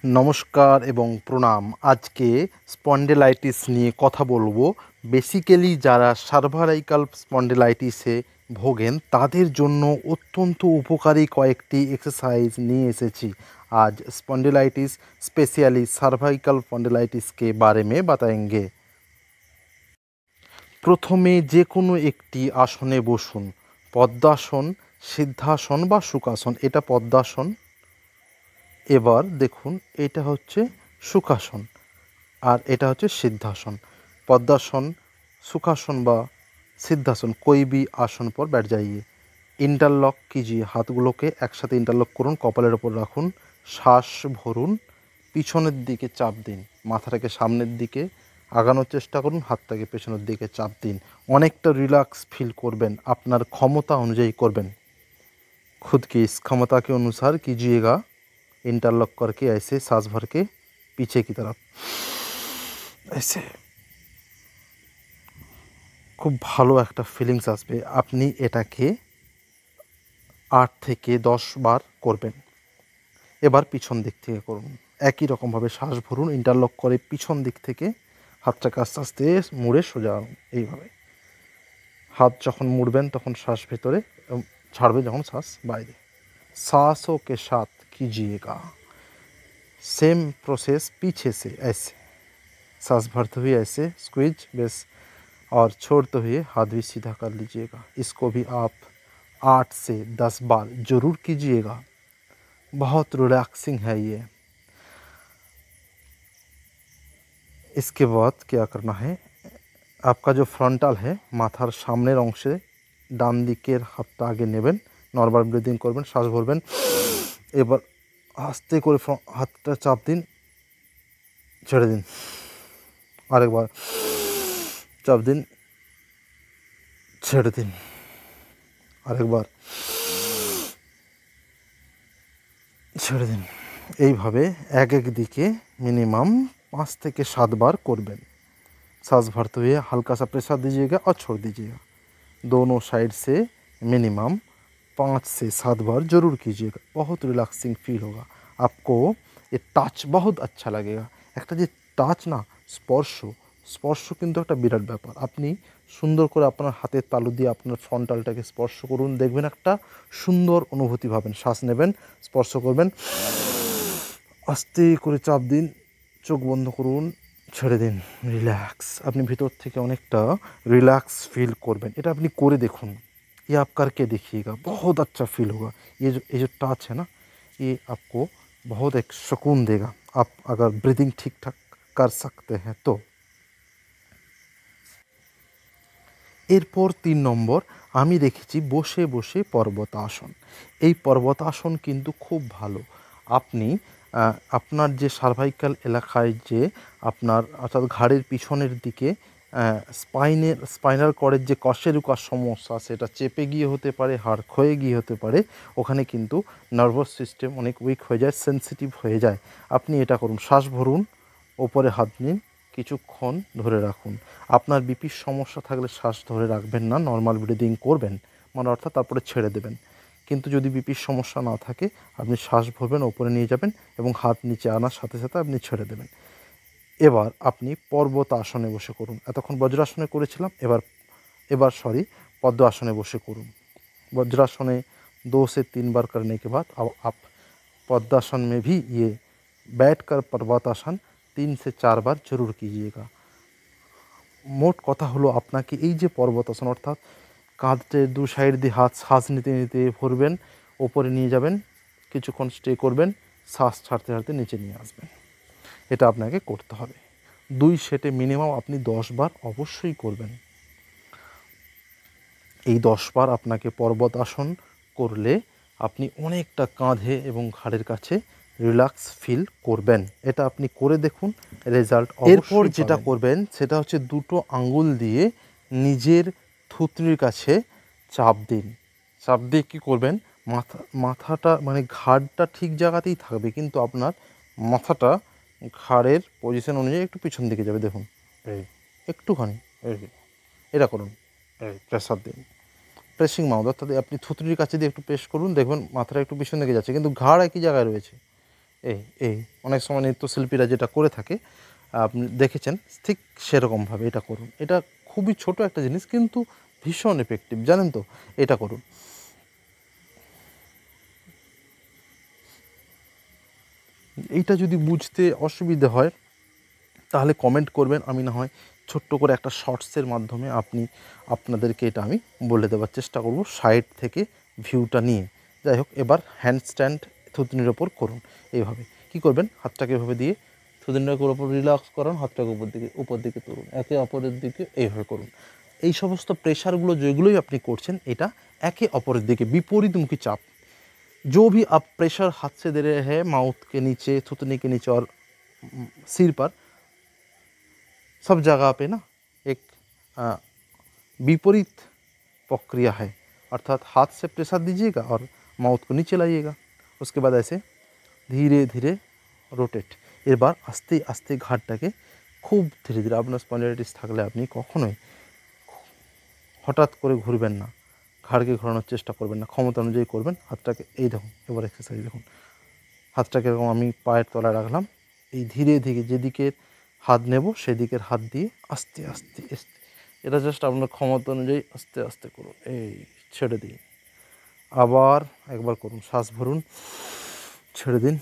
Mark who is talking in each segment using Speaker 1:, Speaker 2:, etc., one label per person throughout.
Speaker 1: नमस्कार एवं प्रणाम। आज के स्पन्डिलाइटिस निये कथा बोलबो। बेसिक्याली जारा सार्भाइकाल स्पन्डिलाइटिसे भोगेन तादेर जोन्नो अत्यंत उपकारी कयेकटी एक्सारसाइज निये एसेछि। आज स्पन्डिलाइटिस स्पेशियली सार्भाइकाल स्पन्डिलाइटिस के बारे में बताएंगे। प्रथमे जे कोनो एकटी आसने बसुन, पद्मासन, सिद्धासन बा सुखासन। एटा पद्मासन। एबार देखुन एटा होच्छे सुखासन और एटा होच्छे सिद्धासन। पद्मासन, सुखासन बा सिद्धासन कोई भी आसन पर बैठ जाइए। इंटरलक कीजिए, हाथगुलोके एकसाथे इंटरलक करुन, कपालेर ओपर राखुन, श्वास भरुन, पिछनेर दिके चाप दिन, माथाटाके सामनेर दिके आगानोर चेष्टा करुन, हाथटाके पेछनेर दिके चाप दिन। अनेकटा रिलैक्स फिल करबेन, आपनार क्षमता अनुयायी करबेन। खुद की इस क्षमता के अनुसार कीजिएगा। इंटरलक करके ऐसे सांस भर के पीछे की तरफ ऐसे खूब भालो एक फिलिंग्स आसबे। अपनी एटाके 8 থেকে 10 बार करबेन। एबार पिछन दिक थेके करुन, एक ही रकम भावे श्वास भरुन, इंटरलक करे पिछन दिक थेके हाथटाके आस्ते आस्ते मुड़े सोजा एइभावे। हाथ जखन मुड़बेन तखन श्वास भेतरे छाड़बेन जखन श्वास बाइरे। सांसों के साथ कीजिएगा। सेम प्रोसेस पीछे से ऐसे सांस भरते हुए ऐसे स्क्वीज बस और छोड़ते हुए हाथ भी सीधा कर लीजिएगा। इसको भी आप 8 से 10 बार जरूर कीजिएगा। बहुत रिलैक्सिंग है ये। इसके बाद क्या करना है, आपका जो फ्रंटल है माथार सामनेर अंशे डान दिकेर हाथटा आगे नेबेन, नर्माल ब्रिदिंग करबेन, श्वास भरबेन। एबार आस्ते करे हाथटा चाप दिन, छेड़े दिन, आरेकबार चाप दिन, छेड़े दिन, आरेकबार छेड़े दिन। এইভাবে एक एक दिके मिनिमाम 5 থেকে 7 बार करबेन। सांस भरते हुए हल्का सा प्रेशर दीजिएगा और छोड़ दीजिएगा। दोनों साइड से मिनिमम 5 से 7 बार जरूर कीजिएगा। बहुत रिलैक्सिंग फील होगा आपको। ये टच बहुत अच्छा लगेगा। एक जे टच ना स्पर्श, स्पर्श किन्तु एक बिराट ব্যাপার। আপনি সুন্দর করে আপনার হাতের তালু দিয়ে আপনার ফ্রন্টালটাকে স্পর্শ করুন, দেখবেন একটা সুন্দর অনুভূতি পাবেন। শ্বাস নেবেন, স্পর্শ করবেন, আস্তে করে চাপ দিন, চোখ বন্ধ করুন, ছেড়ে দিন, রিল্যাক্স। আপনি ভিতর থেকে অনেকটা রিল্যাক্স ফিল করবেন। এটা আপনি করে দেখুন। ये आप करके देखिएगा, बहुत अच्छा फील होगा। ये जो टच है ना, ये आपको बहुत एक सुकून देगा। आप अगर ब्रीदिंग ठीक ठाक कर सकते हैं तो। एरपर 3 नम्बर आमी देखेছি बसे बसे पर्वतासन। এই पर्वतासन किन्तु खूब भालो। আপনি আপনার যে সার্ভাইকাল এলাকায় যে আপনার অর্থাৎ ঘাড়ের পিছনের দিকে স্পাইনাল কর্ডের যে কশেরুকার সমস্যা, সেটা চেপে গিয়ে হতে পারে, হাড় ক্ষয়ে গিয়ে হতে পারে। ওখানে কিন্তু নার্ভাস সিস্টেম অনেক উইক হয়ে যায়, সেন্সিটিভ হয়ে যায়। আপনি এটা করুন, শ্বাস ভরুন, ওপরে হাত নিন, কিছুক্ষণ ধরে রাখুন। আপনার বিপির সমস্যা থাকলে শ্বাস ধরে রাখবেন না, নর্মাল ব্রিদিং করবেন, মানে অর্থাৎ তারপরে ছেড়ে দেবেন। কিন্তু যদি বিপির সমস্যা না থাকে আপনি শ্বাস ভরবেন, ওপরে নিয়ে যাবেন এবং হাত নিচে আনার সাথে সাথে আপনি ছেড়ে দেবেন। এবার আপনি পর্বত আসনে বসে করুন। এতক্ষণ বজ্রাসনে করেছিলাম, এবার पद्म आसने बसे करूँ। वज्रासने 2 से 3 बार करने के बाद अब आप पद्मासन में भी ये बैठकर पर्वतासन 3 से 4 बार जरूर कीजिएगा। मोट कथा हलो आपनाके এই যে पर्वतासन अर्थात काँधे दु साइड দিয়ে हाथ শ্বাস নিতে নিতে ভরবেন, ওপরে নিয়ে যাবেন, কিছুক্ষণ স্টে করবেন, শ্বাস ছাড়তে ছাড়তে নিচে নিয়ে আসবেন। এটা আপনাকে করতে হবে। 2 সেটে মিনিমাম আপনি 10 বার অবশ্যই করবেন। এই 10 বার আপনাকে পর্বতাসন করলে আপনি অনেকটা কাঁধে এবং ঘাড়ের কাছে রিল্যাক্স ফিল করবেন। এটা আপনি করে দেখুন, রেজাল্ট অবশ্যই। এরপর যেটা করবেন সেটা হচ্ছে দুটো আঙ্গুল দিয়ে নিজের থুতনির কাছে চাপ দিন। চাপ দিয়ে কী করবেন, মাথাটা মানে ঘাড়টা ঠিক জায়গাতেই থাকবে, কিন্তু আপনার মাথাটা ঘাড়ের পজিশন অনুযায়ী একটু পিছন দিকে যাবে। দেখুন এই একটুখানি এটা করুন, এই প্রেসার দিন, প্রেসিং মাউথ, অর্থাৎ আপনি থুতনির কাছে দিয়ে একটু প্রেস করুন, দেখবেন মাথাটা একটু পিছন দিকে যাচ্ছে কিন্তু ঘাড় একই জায়গায় রয়েছে। এই এই অনেক সময় নৃত্যশিল্পীরা যেটা করে থাকে আপনি দেখেছেন, ঠিক সেরকমভাবে এটা করুন। এটা খুবই ছোট একটা জিনিস কিন্তু ভীষণ এফেক্টিভ, জানেন তো? এটা করুন। এইটা যদি বুঝতে অসুবিধে হয় তাহলে কমেন্ট করবেন, আমি না হয় ছোট্ট করে একটা শর্টসের মাধ্যমে আপনাদেরকে এটা আমি বলে দেওয়ার চেষ্টা করব সাইড থেকে ভিউটা নিয়ে। যাই হোক, এবার হ্যান্ডস্ট্যান্ড থুতনির ওপর করুন। এইভাবে কী করবেন, হাতটাকে এভাবে দিয়ে থুতনির ওপর রিল্যাক্স করান, হাতটাকে উপর দিকে তুলুন, একে অপরের দিকে এইভাবে করুন। এই সমস্ত প্রেশারগুলো যেগুলোই আপনি করছেন এটা একে অপরের দিকে বিপরীতমুখী चाप। जो भी आप प्रेशर हाथ से दे रहे हैं माउथ के नीचे, थुतनी के नीचे और सिर पर, सब जगह पे ना एक विपरीत प्रक्रिया है। अर्थात हाथ से प्रेशर दीजिएगा और माउथ को नीचे लाइएगा, उसके बाद ऐसे धीरे धीरे रोटेट। এবার আস্তে আস্তে ঘাড়টাকে খুব ধীরে ধীরে, আপনার স্পন্ডাইলাইটিস থাকলে আপনি কখনোই হঠাৎ করে ঘুরবেন না, ঘাড়কে ঘোরানোর চেষ্টা করবেন না, ক্ষমতা অনুযায়ী করবেন। হাতটাকে এই দেখুন, এবার এক্সারসাইজ দেখুন, হাতটাকে এরকম আমি পায়ের তলায় রাখলাম, এই ধীরে ধীরে যেদিকে হাত নেব সেদিকের হাত দিয়ে আস্তে আস্তে আস্তে, এটা জাস্ট আপনার ক্ষমতা অনুযায়ী আস্তে আস্তে করুন। এই ছেড়ে দিন, আবার একবার করুন, শ্বাস ভরুন, ছেড়ে দিন,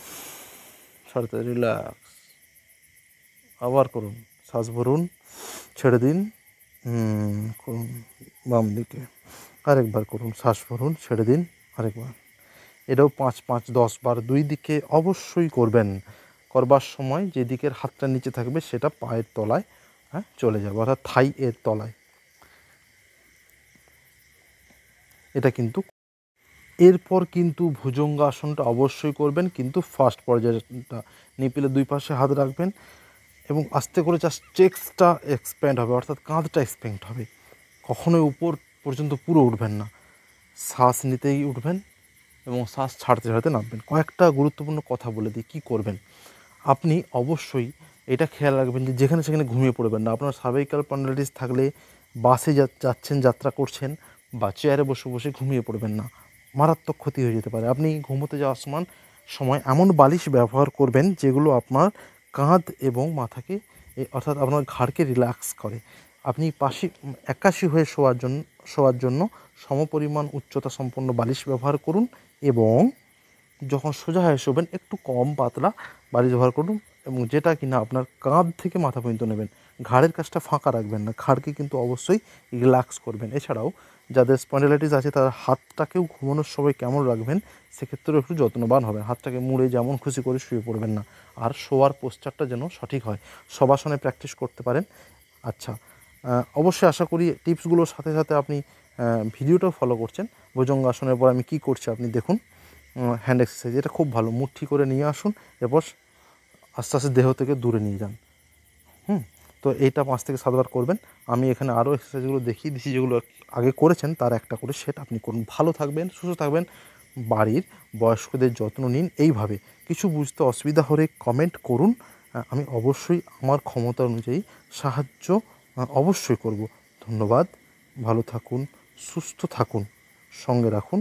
Speaker 1: সারতে রিল্যাক্স, আবার করুন, শ্বাস ভরুন, ছেড়ে দিন, করুন বাম দিকে, আরেকবার করুন, শ্বাস ভরুন, ছেড়ে দিন, আরেকবার। এটাও 5-5-10 বার দুই দিকে অবশ্যই করবেন। করবার সময় যে দিকের হাতটা নিচে থাকবে সেটা পায়ের তলায় চলে যাবে, অর্থাৎ থাই এর তলায়। এটা কিন্তু এরপর কিন্তু ভুজঙ্গাসনটা অবশ্যই করবেন, কিন্তু ফার্স্ট পর্যায়টা নিপিলে দুই পাশে হাত রাখবেন এবং আস্তে করে জাস্ট চেস্টটা এক্সপ্যান্ড হবে, অর্থাৎ কাঁধটা এক্সপ্যান্ড হবে। কখনোই উপর পর্যন্ত পুরো উঠবেন না, শ্বাস নিতেই উঠবেন এবং শ্বাস ছাড়তে ছাড়তে নামবেন। কয়েকটা গুরুত্বপূর্ণ কথা বলে দিই কী করবেন। আপনি অবশ্যই এটা খেয়াল রাখবেন যে যেখানে সেখানে ঘুমিয়ে পড়বেন না। আপনার সার্ভাইকাল স্পন্ডাইলাইটিস থাকলে বাসে যাচ্ছেন, যাত্রা করছেন বা চেয়ারে বসে বসে ঘুমিয়ে পড়বেন না, মারাত্মক ক্ষতি হয়ে যেতে পারে। আপনি ঘুমোতে যাওয়ার সময় এমন বালিশ ব্যবহার করবেন যেগুলো আপনার কাঁধ এবং মাথাকে অর্থাৎ আপনার ঘাড়কে রিল্যাক্স করে। আপনি একাশি হয়ে শোয়ার জন্য সমপরিমাণ উচ্চতা সম্পন্ন বালিশ ব্যবহার করুন এবং যখন সোজা হয়ে শোবেন একটু কম পাতলা বালিশ ব্যবহার করুন এবং যেটা কিনা আপনার কাঁধ থেকে মাথা পর্যন্ত নেবেন। ঘাড়ের কাছটা ফাঁকা রাখবেন না, ঘাড়কে কিন্তু অবশ্যই রিল্যাক্স করবেন। এছাড়াও যাদের স্পন্ডাইলাইটিস আছে তারা হাতটাকেও ঘুমানোর সময় কেমন রাখবেন সেক্ষেত্রেও একটু যত্নবান হবেন। হাতটাকে মুড়ে যেমন খুশি করে শুয়ে পড়বেন না, আর শোয়ার পোস্টারটা যেন সঠিক হয়। শবাসনে প্র্যাকটিস করতে পারেন। আচ্ছা, অবশ্যই আশা করি টিপসগুলোর সাথে সাথে আপনি ভিডিওটাও ফলো করছেন। ভুজঙ্গাসনের পর আমি কী করছি আপনি দেখুন। হ্যান্ড এক্সারসাইজ, এটা খুব ভালো, মুঠি করে নিয়ে আসুন, এরপর আস্তে আস্তে দেহ থেকে দূরে নিয়ে যান। তো এইটা 5 থেকে 7 বার করবেন। আমি এখানে আরও এক্সারসাইজগুলো দেখিয়ে দিচ্ছি যেগুলো আগে করেছেন তার একটা করে সেট আপনি করুন। ভালো থাকবেন, সুস্থ থাকবেন, বাড়ির বয়স্কদের যত্ন নিন। এইভাবে কিছু বুঝতে অসুবিধা হলে কমেন্ট করুন, আমি অবশ্যই আমার ক্ষমতা অনুযায়ী সাহায্য অবশ্যই করব। ধন্যবাদ, ভালো থাকুন, সুস্থ থাকুন, সঙ্গে রাখুন